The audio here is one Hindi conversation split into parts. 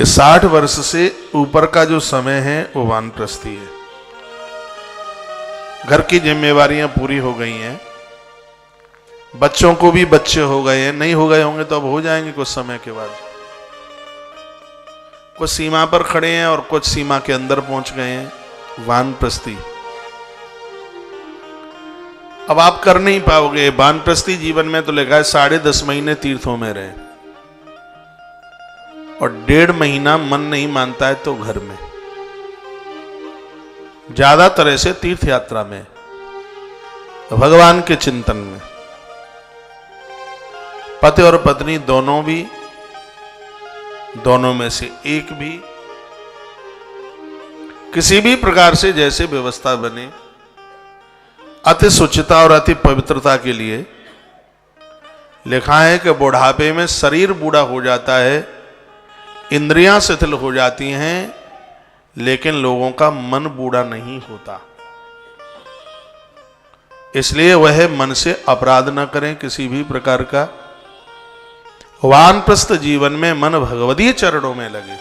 कि 60 वर्ष से ऊपर का जो समय है वो वानप्रस्थी है। घर की जिम्मेवारियां पूरी हो गई हैं, बच्चों को भी बच्चे हो गए हैं, नहीं हो गए होंगे तो अब हो जाएंगे कुछ समय के बाद। कुछ सीमा पर खड़े हैं और कुछ सीमा के अंदर पहुंच गए हैं, वानप्रस्थी। अब आप कर नहीं पाओगे। वानप्रस्थी जीवन में तो लिखा है 10.5 महीने तीर्थों में रहे और 1.5 महीना मन नहीं मानता है तो घर में, ज्यादा तरह से तीर्थ यात्रा में, भगवान के चिंतन में। पति और पत्नी दोनों भी, दोनों में से एक भी, किसी भी प्रकार से जैसे व्यवस्था बने, अति शुचिता और अति पवित्रता के लिए। लिखा है कि बुढ़ापे में शरीर बूढ़ा हो जाता है, इंद्रियां शिथिल हो जाती हैं, लेकिन लोगों का मन बूढ़ा नहीं होता। इसलिए वह मन से अपराध न करें किसी भी प्रकार का। वानप्रस्थ जीवन में मन भगवदीय चरणों में लगे,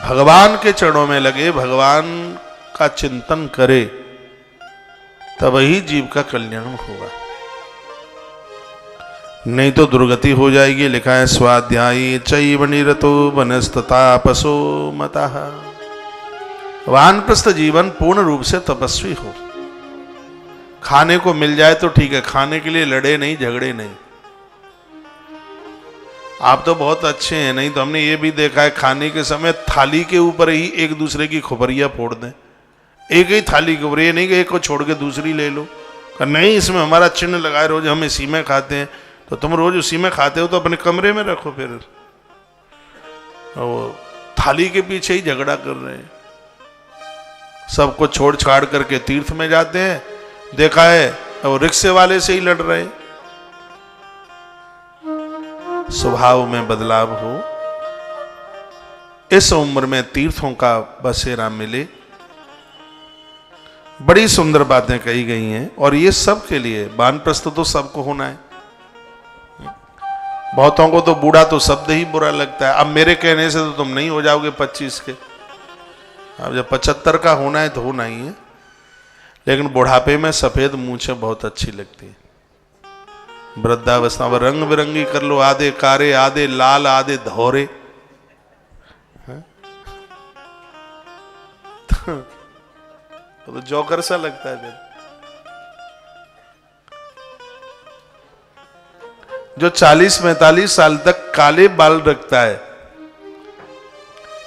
भगवान के चरणों में लगे, भगवान का चिंतन करे, तब ही जीव का कल्याण होगा, नहीं तो दुर्गति हो जाएगी। लिखा है स्वाध्यायी चैव निरतो वनस्ततापसो मतः। वानप्रस्थ जीवन पूर्ण रूप से तपस्वी हो। खाने को मिल जाए तो ठीक है, खाने के लिए लड़े नहीं, झगड़े नहीं। आप तो बहुत अच्छे हैं, नहीं तो हमने ये भी देखा है खाने के समय थाली के ऊपर ही एक दूसरे की खोपरियां फोड़ दें। एक ही थाली के ऊपर, ये नहीं कि एक को छोड़ के दूसरी ले लो। नहीं, इसमें हमारा चिन्ह लगाए, रोज हम इसी में खाते हैं, तो तुम रोज उसी में खाते हो तो अपने कमरे में रखो। फिर वो थाली के पीछे ही झगड़ा कर रहे हैं। सबको छोड़ छाड़ करके तीर्थ में जाते हैं, देखा है वो रिक्शे वाले से ही लड़ रहे हैं। स्वभाव में बदलाव हो, इस उम्र में तीर्थों का बसेरा मिले। बड़ी सुंदर बातें कही गई हैं और ये सब के लिए। वानप्रस्थ तो सबको होना है। बहुतों को तो बूढ़ा तो शब्द ही बुरा लगता है। अब मेरे कहने से तो तुम नहीं हो जाओगे 25 के, अब जब 75 का होना है तो होना ही है। लेकिन बुढ़ापे में सफेद मूंछें बहुत अच्छी लगती है। वृद्धावस्था में रंग बिरंगी कर लो, आधे कारे, आधे लाल, आधे धौरे। तो जोकर सा लगता है फिर। जो 40-45 साल तक काले बाल रखता है,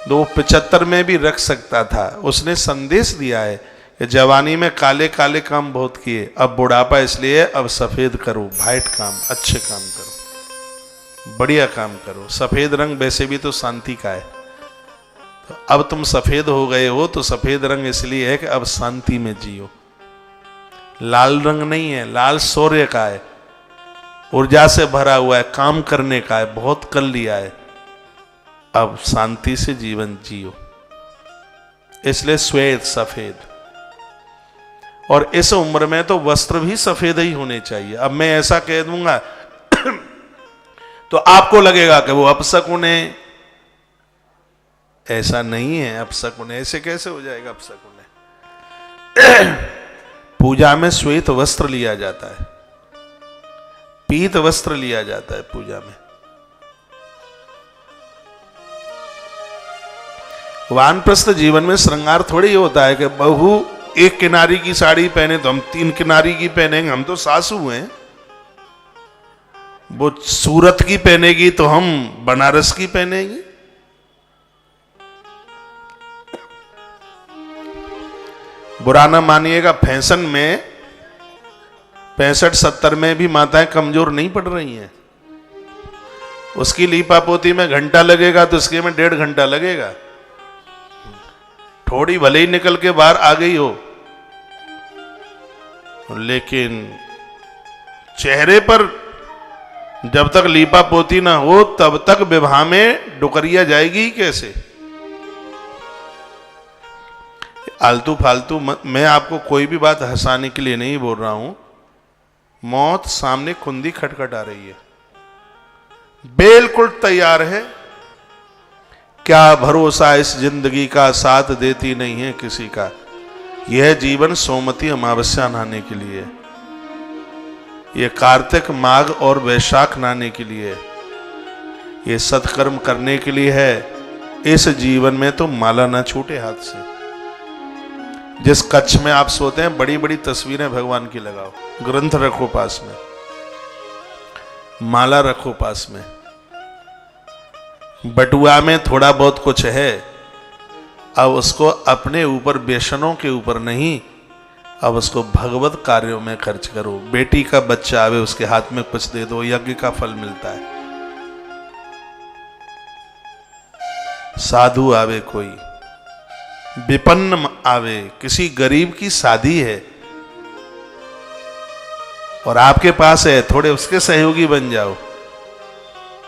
तो 75 में भी रख सकता था। उसने संदेश दिया है कि जवानी में काले काले काम बहुत किए, अब बुढ़ापा इसलिए अब सफेद करो, वाइट काम, अच्छे काम करो, बढ़िया काम करो। सफेद रंग वैसे भी तो शांति का है, तो अब तुम सफेद हो गए हो तो सफेद रंग इसलिए है कि अब शांति में जियो। लाल रंग नहीं है, लाल शौर्य का है, ऊर्जा से भरा हुआ है, काम करने का है, बहुत कर लिया है, अब शांति से जीवन जियो। इसलिए श्वेत सफेद। और इस उम्र में तो वस्त्र भी सफेद ही होने चाहिए। अब मैं ऐसा कह दूंगा तो आपको लगेगा कि वो अपशकुन है। ऐसा नहीं है अपशकुन है। ऐसे कैसे हो जाएगा अपशकुन है? पूजा में श्वेत वस्त्र लिया जाता है, पीत वस्त्र लिया जाता है पूजा में। वानप्रस्थ जीवन में श्रृंगार थोड़ी होता है कि बहू एक किनारी की साड़ी पहने तो हम 3 किनारी की पहनेंगे। हम तो सासू हैं, वो सूरत की पहनेगी तो हम बनारस की पहनेंगे। बुरा ना मानिएगा, फैशन में 65-70 में भी माताएं कमजोर नहीं पड़ रही हैं। उसकी लीपा पोती में घंटा लगेगा तो इसके में 1.5 घंटा लगेगा। थोड़ी भले ही निकल के बाहर आ गई हो, लेकिन चेहरे पर जब तक लीपा पोती ना हो तब तक विवाह में डुकरिया जाएगी कैसे? आलतू फालतू मैं आपको कोई भी बात हंसाने के लिए नहीं बोल रहा हूं। मौत सामने खुंदी खटखटा रही है, बिल्कुल तैयार है, क्या भरोसा इस जिंदगी का, साथ देती नहीं है किसी का। यह जीवन सोमवती अमावस्या नहाने के लिए, ये कार्तिक माघ और वैशाख नहाने के लिए, ये सत्कर्म करने के लिए है। इस जीवन में तो माला ना छूटे हाथ से। जिस कक्ष में आप सोते हैं बड़ी बड़ी तस्वीरें भगवान की लगाओ, ग्रंथ रखो पास में, माला रखो पास में। बटुआ में थोड़ा बहुत कुछ है, अब उसको अपने ऊपर, बेसनों के ऊपर नहीं, अब उसको भगवत कार्यों में खर्च करो। बेटी का बच्चा आवे उसके हाथ में कुछ दे दो, यज्ञ का फल मिलता है। साधु आवे, कोई विपन्न आवे, किसी गरीब की शादी है और आपके पास है, थोड़े उसके सहयोगी बन जाओ,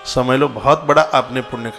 समझ लो बहुत बड़ा आपने पुण्य